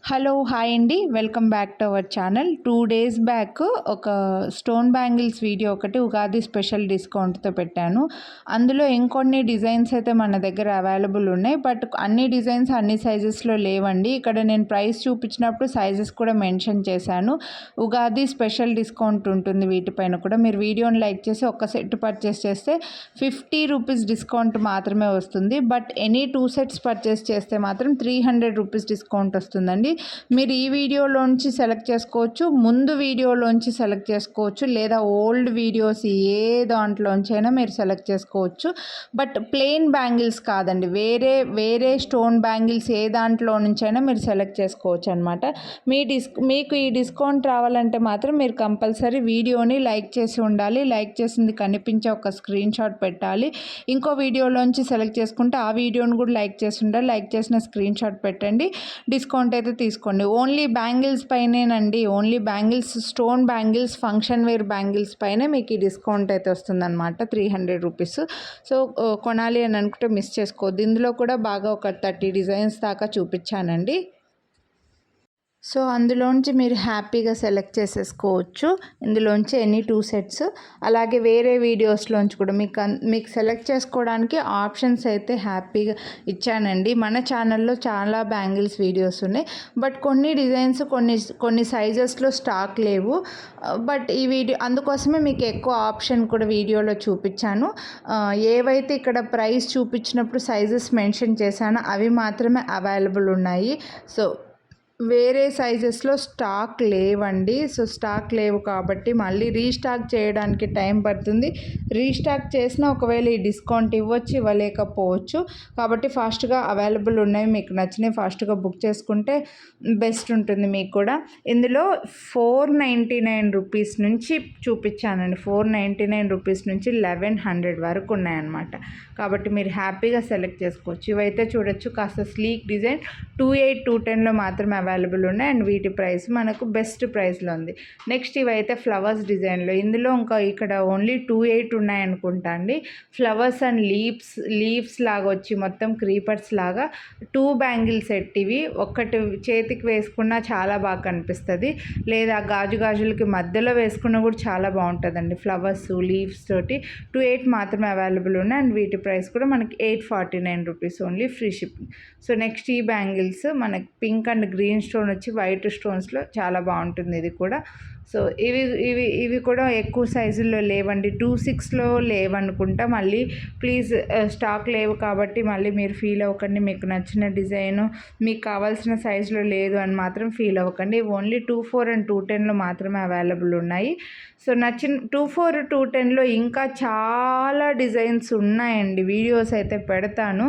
Hello hi అండి, welcome back to our channel. 2 days back ఒక stone bangles video ఒకటి Ugadi special డిస్కౌంట్తో పెట్టాను. అందులో ఇంకొన్ని డిజైన్స్ అయితే మన దగ్గర అవైలబుల్ ఉన్నాయి. బట్ అన్ని డిజైన్స్ అన్ని సైజెస్లో లేవండి. ఇక్కడ నేను ప్రైస్ చూపించినప్పుడు సైజెస్ కూడా మెన్షన్ చేశాను. ఉగాది స్పెషల్ డిస్కౌంట్ ఉంటుంది వీటిపైన కూడా. మీరు వీడియోని లైక్ చేసి ఒక్క సెట్ పర్చేస్ చేస్తే 50 రూపీస్ డిస్కౌంట్ మాత్రమే వస్తుంది. బట్ ఎనీ 2 sets పర్చేస్ చేస్తే మాత్రం 300 రూపీస్ డిస్కౌంట్ వస్తుందండి. మీరు ఈ వీడియోలోంచి సెలెక్ట్ చేసుకోవచ్చు, ముందు వీడియోలోంచి సెలెక్ట్ చేసుకోవచ్చు, లేదా ఓల్డ్ వీడియోస్ ఏ దాంట్లోంచైనా మీరు సెలెక్ట్ చేసుకోవచ్చు. బట్ ప్లెయిన్ బ్యాంగిల్స్ కాదండి, వేరే స్టోన్ బ్యాంగిల్స్ ఏ దాంట్లో నుంచైనా మీరు సెలెక్ట్ చేసుకోవచ్చు అనమాట. మీకు ఈ డిస్కౌంట్ రావాలంటే మాత్రం మీరు కంపల్సరీ వీడియోని లైక్ చేసి ఉండాలి. లైక్ చేసింది కనిపించే ఒక స్క్రీన్ షాట్ పెట్టాలి. ఇంకో వీడియోలోంచి సెలెక్ట్ చేసుకుంటే ఆ వీడియోని కూడా లైక్ చేసి ఉండాలి. లైక్ చేసిన స్క్రీన్ షాట్ పెట్టండి, డిస్కౌంట్ అయితే తీసుకోండి. ఓన్లీ బ్యాంగిల్స్ పైనేనండి, only bangles, stone bangles, function wear bangles పైనే మీకు ఈ డిస్కౌంట్ అయితే వస్తుందన్నమాట, 300 రూపీస్. సో కొనాలి అని అనుకుంటే మిస్ చేసుకోవద్దు. ఇందులో కూడా బాగా ఒక 30 డిజైన్స్ దాకా చూపించానండి. సో అందులోంచి మీరు హ్యాపీగా సెలెక్ట్ చేసేసుకోవచ్చు. ఇందులోంచి ఎనీ 2 sets. అలాగే వేరే వీడియోస్లోంచి కూడా మీకు సెలెక్ట్ చేసుకోవడానికి ఆప్షన్స్ అయితే హ్యాపీగా ఇచ్చానండి. మన ఛానల్లో చాలా బ్యాంగిల్స్ వీడియోస్ ఉన్నాయి. బట్ కొన్ని డిజైన్స్ కొన్ని సైజెస్లో స్టాక్ లేవు. బట్ ఈ వీడియో అందుకోసమే మీకు ఎక్కువ ఆప్షన్ కూడా వీడియోలో చూపించాను. ఏవైతే ఇక్కడ ప్రైస్ చూపించినప్పుడు సైజెస్ మెన్షన్ చేశానో అవి మాత్రమే అవైలబుల్ ఉన్నాయి. సో వేరే సైజెస్లో స్టాక్ లేవండి. సో స్టాక్ లేవు కాబట్టి మళ్ళీ రీస్టాక్ చేయడానికి టైం పడుతుంది. రీస్టాక్ చేసిన ఒకవేళ ఈ డిస్కౌంట్ ఇవ్వలేకపోవచ్చు. కాబట్టి ఫాస్ట్గా అవైలబుల్ ఉన్నాయి, మీకు నచ్చినవి ఫాస్ట్గా బుక్ చేసుకుంటే బెస్ట్ ఉంటుంది మీకు కూడా. ఇందులో 499 రూపీస్ నుంచి చూపించానండి. 499 రూపీస్ నుంచి 1100 వరకు ఉన్నాయన్నమాట. కాబట్టి మీరు హ్యాపీగా సెలెక్ట్ చేసుకోవచ్చు. ఇవైతే చూడొచ్చు, కాస్త స్లీక్ డిజైన్ 2800, 210లో మాత్రమే అవైలబుల్ ఉన్నాయి. అండ్ వీటి ప్రైస్ మనకు బెస్ట్ ప్రైస్లో ఉంది. నెక్స్ట్ ఇవైతే ఫ్లవర్స్ డిజైన్లో. ఇందులో ఇక్కడ ఓన్లీ 28 ఉన్నాయనుకుంటా అండి. ఫ్లవర్స్ అండ్ లీవ్స్ లాగా వచ్చి మొత్తం క్రీపర్స్ లాగా 2 బ్యాంగిల్ సెట్. ఇవి ఒక్కటి చేతికి వేసుకున్నా చాలా బాగా కనిపిస్తుంది, లేదా గాజులకి మధ్యలో వేసుకున్నా కూడా చాలా బాగుంటుందండి. ఫ్లవర్స్ లీవ్స్ తోటి 28 మాత్రమే అవైలబుల్ ఉన్నాయి. అండ్ వీటి ప్రైస్ కూడా మనకి 849 rupees only, free shipping. So next ఈ బ్యాంగిల్స్ మనకి పింక్ అండ్ గ్రీన్ స్టోన్ వచ్చి వైట్ స్టోన్స్లో చాలా బాగుంటుంది ఇది కూడా. సో ఇవి కూడా ఎక్కువ సైజుల్లో లేవండి, 26లో లేవనుకుంటా. మళ్ళీ ప్లీజ్ స్టాక్ లేవు కాబట్టి మళ్ళీ మీరు ఫీల్ అవ్వకండి. మీకు నచ్చిన డిజైను మీకు కావాల్సిన సైజులో లేదు అని మాత్రం ఫీల్ అవ్వకండి. ఓన్లీ 24 అండ్ 210లో మాత్రమే అవైలబుల్ ఉన్నాయి. సో నచ్చిన 24, 210లో ఇంకా చాలా డిజైన్స్ ఉన్నాయండి. వీడియోస్ అయితే పెడతాను.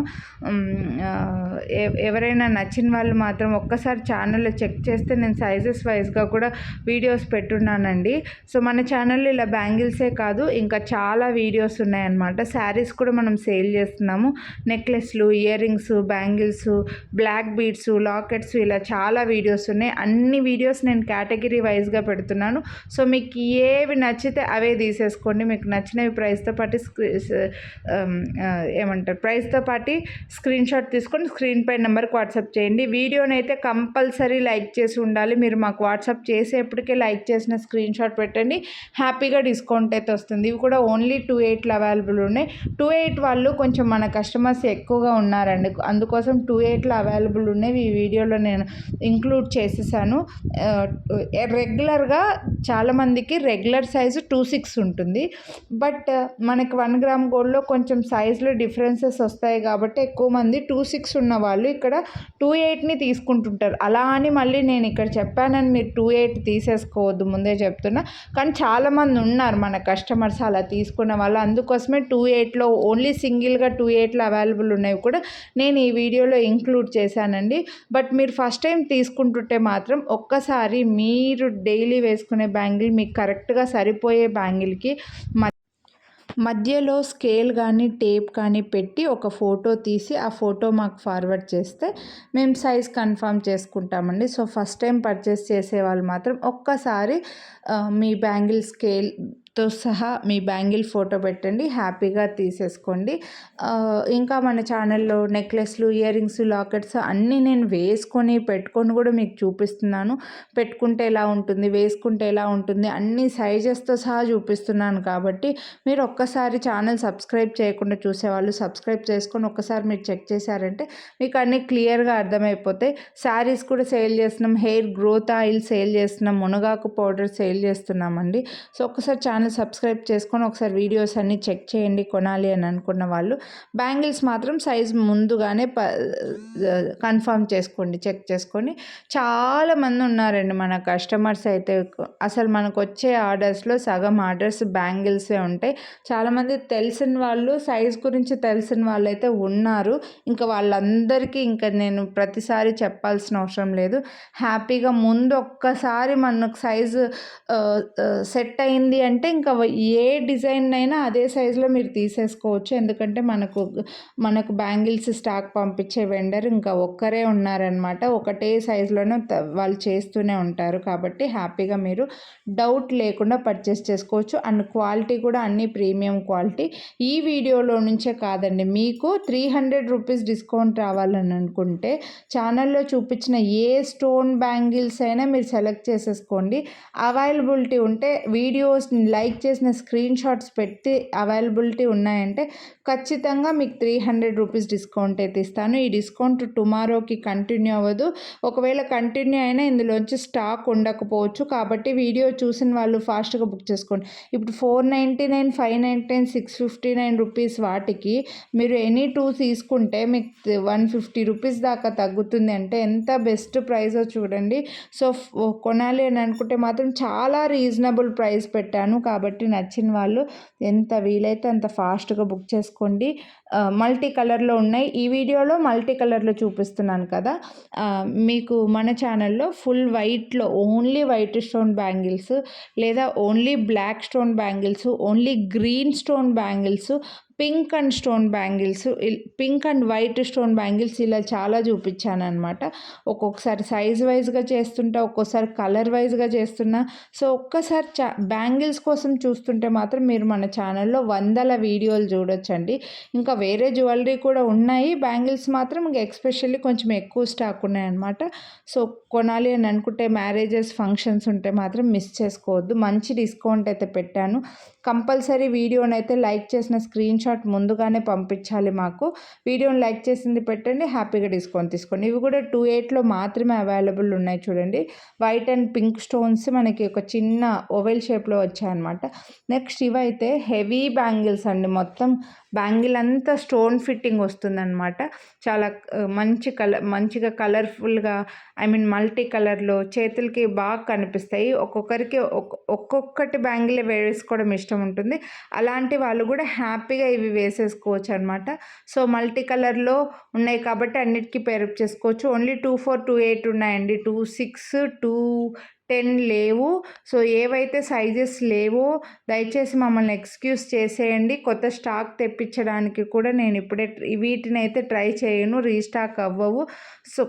ఎవరైనా నచ్చిన వాళ్ళు మాత్రం ఒక్కసారి ఛానల్లో చెక్ చేస్తే నేను సైజెస్ వైజ్గా కూడా వీడియోస్ పెట్టున్నానండి. సో మన ఛానల్లో ఇలా బ్యాంగిల్సే కాదు ఇంకా చాలా వీడియోస్ ఉన్నాయన్నమాట. శారీస్ కూడా మనం సేల్ చేస్తున్నాము. నెక్లెస్లు, ear rings, bangles, black beads, lockets, ఇలా చాలా వీడియోస్ ఉన్నాయి. అన్ని వీడియోస్ నేను కేటగిరీ వైజ్గా పెడుతున్నాను. సో మీకు ఏవి నచ్చితే అవే తీసేసుకోండి. మీకు నచ్చినవి ప్రైస్తో పాటు ప్రైస్తో పాటు స్క్రీన్ షాట్ తీసుకొని స్క్రీన్ పై నెంబర్కి వాట్సాప్ చేయండి. వీడియోని అయితే కంపల్సరీ లైక్ చేసి ఉండాలి. మీరు మాకు వాట్సాప్ చేసేప్పటికే లైక్ చేసిన స్క్రీన్ షాట్ పెట్టండి, హ్యాపీగా డిస్కౌంట్ అయితే వస్తుంది. ఇవి కూడా ఓన్లీ 28లో అవైలబుల్ ఉన్నాయి. 28 వాళ్ళు కొంచెం మన కస్టమర్స్ ఎక్కువగా ఉన్నారండి, అందుకోసం 28లో అవైలబుల్ ఉన్నాయి. ఈ వీడియోలో నేను ఇంక్లూడ్ చేసేసాను. రెగ్యులర్గా చాలామందికి రెగ్యులర్ సైజు 26 ఉంటుంది. బట్ మనకి 1 గ్రామ్ గోల్డ్లో కొంచెం సైజులో డిఫరెన్సెస్ వస్తాయి కాబట్టి ఎక్కువ మంది 26 ఉన్న వాళ్ళు ఇక్కడ 28ని తీసుకుంటుంటారు. అలా అని మళ్ళీ నేను ఇక్కడ చెప్పానని మీరు 28 తీసేసుకోవద్దు, ముందే చెప్తున్నా. కానీ చాలామంది ఉన్నారు మన కస్టమర్స్ అలా తీసుకున్న వాళ్ళు, అందుకోసమే 28లో ఓన్లీ సింగిల్గా 28లో అవైలబుల్ ఉన్నవి కూడా నేను ఈ వీడియోలో ఇంక్లూడ్ చేశానండి. బట్ మీరు ఫస్ట్ టైం తీసుకుంటుంటే మాత్రం ఒక్కసారి మీరు డైలీ వేసుకునే బ్యాంగిల్ మీకు కరెక్ట్గా సరిపోయే బ్యాంగిల్కి మధ్యలో స్కేల్ కానీ టేప్ కానీ పెట్టి ఒక ఫోటో తీసి ఆ ఫోటో మాకు ఫార్వర్డ్ చేస్తే మేము సైజ్ కన్ఫర్మ్ చేసుకుంటామండి. సో ఫస్ట్ టైం పర్చేస్ చేసే వాళ్ళు మాత్రం ఒక్కసారి మీ బ్యాంగిల్ స్కేల్ తో సహా మీ బ్యాంగిల్ ఫోటో పెట్టండి, హ్యాపీగా తీసేసుకోండి. ఇంకా మన ఛానల్లో నెక్లెస్లు, ఇయర్ రింగ్స్, లాకెట్స్ అన్నీ నేను వేసుకొని పెట్టుకొని కూడా మీకు చూపిస్తున్నాను. పెట్టుకుంటే ఎలా ఉంటుంది, వేసుకుంటే ఎలా ఉంటుంది, అన్ని సైజెస్తో సహా చూపిస్తున్నాను. కాబట్టి మీరు ఒక్కసారి ఛానల్ సబ్స్క్రైబ్ చేయకుండా చూసేవాళ్ళు సబ్స్క్రైబ్ చేసుకొని ఒక్కసారి మీరు చెక్ చేశారంటే మీకు అన్నీ క్లియర్గా అర్థమైపోతాయి. శారీస్ కూడా సేల్ చేస్తున్నాం, హెయిర్ గ్రోత్ ఆయిల్ సేల్ చేస్తున్నాం, మునగాకు పౌడర్ సేల్ చేస్తున్నామండి. సో ఒకసారి ఛానల్ సబ్స్క్రైబ్ చేసుకొని ఒకసారి వీడియోస్ అన్నీ చెక్ చేయండి కొనాలి అని అనుకున్న వాళ్ళు. బ్యాంగిల్స్ మాత్రం సైజ్ ముందుగానే కన్ఫర్మ్ చేసుకోండి, చెక్ చేసుకొని. చాలామంది ఉన్నారండి మన కస్టమర్స్ అయితే. అసలు మనకు వచ్చే ఆర్డర్స్లో సగం ఆర్డర్స్ బ్యాంగిల్సే ఉంటాయి. చాలామంది తెలిసిన వాళ్ళు, సైజ్ గురించి తెలిసిన వాళ్ళు అయితే ఉన్నారు. ఇంకా వాళ్ళందరికీ ఇంకా నేను ప్రతిసారి చెప్పాల్సిన అవసరం లేదు. హ్యాపీగా ముందు ఒక్కసారి మనకు సైజు సెట్ అయింది అంటే ఇంకా ఏ డిజైన్ అయినా అదే సైజులో మీరు తీసేసుకోవచ్చు. ఎందుకంటే మనకు బ్యాంగిల్స్ స్టాక్ పంపించే వెండర్ ఇంకా ఒక్కరే ఉన్నారనమాట. ఒకటే సైజులోనే వాళ్ళు చేస్తూనే ఉంటారు. కాబట్టి హ్యాపీగా మీరు డౌట్ లేకుండా పర్చేస్ చేసుకోవచ్చు. అండ్ క్వాలిటీ కూడా అన్ని ప్రీమియం క్వాలిటీ. ఈ వీడియోలో నుంచే కాదండి, మీకు 300 రూపీస్ డిస్కౌంట్ రావాలని అనుకుంటే ఛానల్లో చూపించిన ఏ స్టోన్ బ్యాంగిల్స్ అయినా మీరు సెలెక్ట్ చేసేసుకోండి. అవైలబిలిటీ ఉంటే వీడియోస్ని లైక్ చేసిన స్క్రీన్ షాట్స్ పెట్టి అవైలబిలిటీ ఉన్నాయంటే ఖచ్చితంగా మీకు 300 రూపీస్ డిస్కౌంట్ అయితే ఇస్తాను. ఈ డిస్కౌంట్ టుమారోకి కంటిన్యూ అవ్వదు. ఒకవేళ కంటిన్యూ అయినా ఇందులోంచి స్టాక్ ఉండకపోవచ్చు. కాబట్టి వీడియో చూసిన వాళ్ళు ఫాస్ట్గా బుక్ చేసుకోండి. ఇప్పుడు 499, 599, 659 రూపీస్ వాటికి మీరు ఎనీ 2 తీసుకుంటే మీకు 150 రూపీస్ దాకా తగ్గుతుంది. అంటే ఎంత బెస్ట్ ప్రైజో చూడండి. సో కొనాలి అని అనుకుంటే మాత్రం చాలా రీజనబుల్ ప్రైస్ పెట్టాను. కాబట్టి నచ్చిన వాళ్ళు ఎంత వీలైతే అంత ఫాస్ట్గా బుక్ చేసుకోండి. మల్టీ కలర్లో ఉన్నాయి. ఈ వీడియోలో మల్టీ కలర్లో చూపిస్తున్నాను కదా. మీకు మన ఛానల్లో ఫుల్ వైట్లో ఓన్లీ వైట్ స్టోన్ బ్యాంగిల్స్, లేదా only black stone bangles, only green stone bangles, pink and stone bangles, pink and white stone bangles ఇలా చాలా చూపించాను అనమాట. ఒక్కొక్కసారి సైజ్ వైజ్గా చేస్తుంటా, ఒక్కోసారి కలర్ వైజ్గా చేస్తున్నా. సో ఒక్కసారి బ్యాంగిల్స్ కోసం చూస్తుంటే మాత్రం మీరు మన ఛానల్లో వందల వీడియోలు చూడొచ్చండి. ఇంకా వేరే జ్యువెలరీ కూడా ఉన్నాయి. బ్యాంగిల్స్ మాత్రం ఇంకా ఎక్స్పెషల్లీ కొంచెం ఎక్కువ స్టాక్ ఉన్నాయన్నమాట. సో కొనాలి అని అనుకుంటే మ్యారేజెస్, ఫంక్షన్స్ ఉంటే మాత్రం మిస్ చేసుకోవద్దు. మంచి డిస్కౌంట్ అయితే పెట్టాను. కంపల్సరీ వీడియోని అయితే లైక్ చేసిన స్క్రీన్ షాట్ ముందుగానే పంపించాలి మాకు. వీడియోని లైక్ చేసింది పెట్టండి, హ్యాపీగా డిస్కౌంట్ తీసుకోండి. ఇవి కూడా 28లో మాత్రమే అవైలబుల్ ఉన్నాయి చూడండి. వైట్ అండ్ పింక్ స్టోన్స్ మనకి ఒక చిన్న ఓవెల్ షేప్లో వచ్చాయన్నమాట. నెక్స్ట్ ఇవైతే హెవీ బ్యాంగిల్స్ అండి. మొత్తం బ్యాంగిల్ అంతా స్టోన్ ఫిట్టింగ్ వస్తుందన్నమాట. చాలా మంచిగా కలర్ఫుల్గా, మల్టీ కలర్లో చేతులకి బాగా కనిపిస్తాయి. ఒక్కొక్కరికి ఒక్కొక్కటి బ్యాంగిల్ వేసుకోవడం ఇష్టం ఉంటుంది. అలాంటి వాళ్ళు కూడా హ్యాపీగా ఇవి వేసేసుకోవచ్చు అనమాట. సో మల్టీ కలర్లో ఉన్నాయి కాబట్టి అన్నిటికీ పేరప్ చేసుకోవచ్చు. ఓన్లీ 24, 28 ఉన్నాయండి. 26, 210 లేవు. సో ఏవైతే సైజెస్ లేవో దయచేసి మమ్మల్ని ఎక్స్క్యూజ్ చేసేయండి. కొత్త స్టాక్ తెప్పించడానికి కూడా నేను ఇప్పుడే వీటిని అయితే ట్రై చేయను, రీస్టాక్ అవ్వవు. సో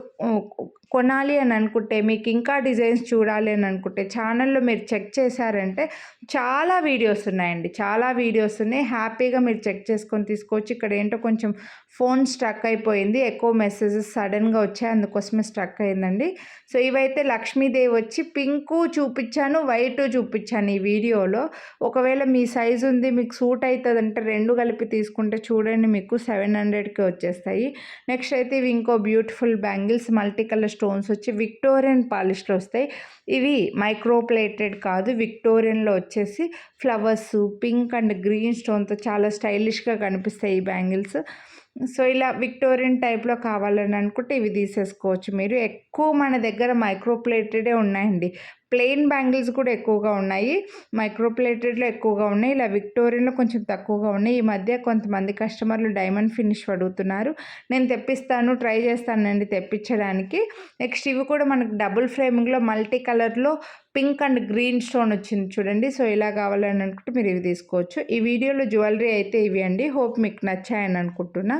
కొనాలి అని అనుకుంటే, మీకు ఇంకా డిజైన్స్ చూడాలి అని అనుకుంటే ఛానల్లో మీరు చెక్ చేశారంటే చాలా వీడియోస్ ఉన్నాయండి, చాలా వీడియోస్ ఉన్నాయి. హ్యాపీగా మీరు చెక్ చేసుకొని తీసుకోవచ్చు. ఇక్కడ ఏంటో కొంచెం ఫోన్ స్ట్రక్ అయిపోయింది, ఎక్కువ మెసేజెస్ సడన్గా వచ్చాయి, అందుకోసమే స్ట్రక్ అయిందండి. సో ఇవైతే లక్ష్మీదేవి వచ్చి పింకు చూపించాను, వైట్ చూపించాను ఈ వీడియోలో. ఒకవేళ మీ సైజు ఉంది, మీకు సూట్ అవుతుంది అంటే రెండు కలిపి తీసుకుంటే చూడండి మీకు 700కి వచ్చేస్తాయి. నెక్స్ట్ అయితే ఇవి ఇంకో beautiful bangles, multi colour stones వచ్చి విక్టోరియన్ పాలిష్లో వస్తాయి. ఇవి మైక్రోప్లేటెడ్ కాదు, విక్టోరియన్లో వచ్చేసి ఫ్లవర్స్, పింక్ అండ్ గ్రీన్ స్టోన్తో చాలా స్టైలిష్గా కనిపిస్తాయి ఈ బ్యాంగిల్స్. సో ఇలా విక్టోరియన్ టైప్లో కావాలని అనుకుంటే ఇవి తీసేసుకోవచ్చు మీరు. ఎక్కువ మన దగ్గర మైక్రోప్లేటెడే ఉన్నాయండి. ప్లెయిన్ బ్యాంగిల్స్ కూడా ఎక్కువగా ఉన్నాయి, మైక్రోప్లేటెడ్లో ఎక్కువగా ఉన్నాయి, ఇలా విక్టోరియన్లో కొంచెం తక్కువగా ఉన్నాయి. ఈ మధ్య కొంతమంది కస్టమర్లు డైమండ్ ఫినిష్ అడుగుతున్నారు. నేను తెప్పిస్తాను, ట్రై చేస్తానండి తెప్పించడానికి. నెక్స్ట్ ఇవి కూడా మనకు డబుల్ ఫ్రేమింగ్లో మల్టీ కలర్లో పింక్ అండ్ గ్రీన్ స్టోన్ వచ్చింది చూడండి. సో ఇలా కావాలని అనుకుంటే మీరు ఇవి తీసుకోవచ్చు. ఈ వీడియోలో జ్యువెలరీ అయితే ఇవి అండి. హోప్ మీకు నచ్చాయని అనుకుంటున్నా.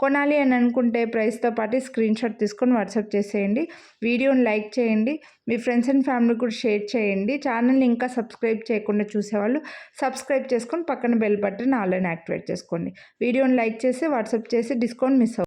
కొనాలి అని అనుకుంటే ప్రైస్తో పాటు స్క్రీన్ షాట్ తీసుకొని వాట్సాప్ చేసేయండి. వీడియోని లైక్ చేయండి, మీ ఫ్రెండ్స్ అండ్ ఫ్యామిలీ కూడా షేర్ చేయండి. ఛానల్ని ఇంకా సబ్స్క్రైబ్ చేయకుండా చూసేవాళ్ళు సబ్స్క్రైబ్ చేసుకొని పక్కన బెల్ బటన్ ఆల్ అని యాక్టివేట్ చేసుకోండి. వీడియోని లైక్ చేసి వాట్సాప్ చేసి డిస్కౌంట్ మిస్